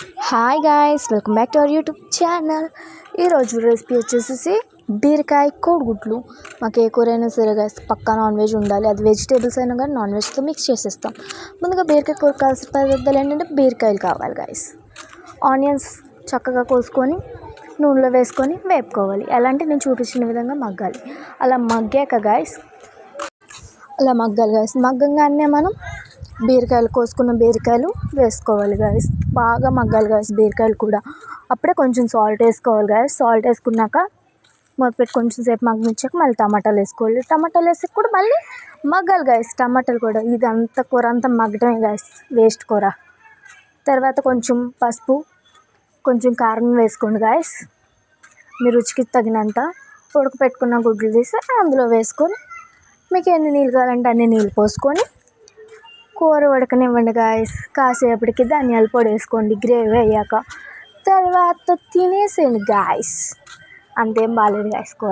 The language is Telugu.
Hi guys, welcome back to our YouTube channel. ఈరోజు రెసిపీ వచ్చేసి బీరకాయ కోడిగుడ్లు. మాకు ఏ కూర అయినా సరే గాయస్ పక్కా నాన్ వెజ్ ఉండాలి. అది వెజిటేబుల్స్ అయినా కానీ నాన్ వెజ్తో మిక్స్ చేసేస్తాం. ముందుగా బీరకాయ కూర కావాల్సిన పదార్థాలు ఏంటంటే బీరకాయలు కావాలి గాయస్. ఆనియన్స్ చక్కగా కోసుకొని నూనెలో వేసుకొని వేపుకోవాలి. ఎలా అంటే నేను చూపించిన విధంగా మగ్గాలి. అలా మగ్గాక గాయస్ మగ్గంగానే మనం బీరకాయలు కోసుకున్న బీరకాయలు వేసుకోవాలి గాయస్. బాగా మగ్గాలి గాయస్ బీరకాయలు కూడా. అప్పుడే కొంచెం సాల్ట్ వేసుకోవాలి గాయస్. సాల్ట్ వేసుకున్నాక మొదలుపెట్టి కొంచెం సేపు మగ్గనిచ్చాక మళ్ళీ టమాటాలు వేసుకోవాలి. టమాటాలు వేసి కూడా మళ్ళీ మగ్గాలి గాయస్. టమాటాలు కూడా ఇది అంత కూర అంతా మగ్గటమే గాయస్, వేస్ట్ కూర. తర్వాత కొంచెం పసుపు కొంచెం కారం వేసుకోండి గాయస్. మీ రుచికి తగినంత ఉడకపెట్టుకున్న గుడ్లు తీసి అందులో వేసుకొని మీకు ఎన్ని నీళ్ళు కావాలంటే అన్ని నీళ్ళు పోసుకొని కూర ఉడకనివ్వండి గాయస్. కాసేపటికి ధనియాల పొడి వేసుకోండి గ్రేవీ అయ్యాక. తర్వాత తినేసేయండి గాయస్. అంతేం బాగాలేదు గాయస్ కూర.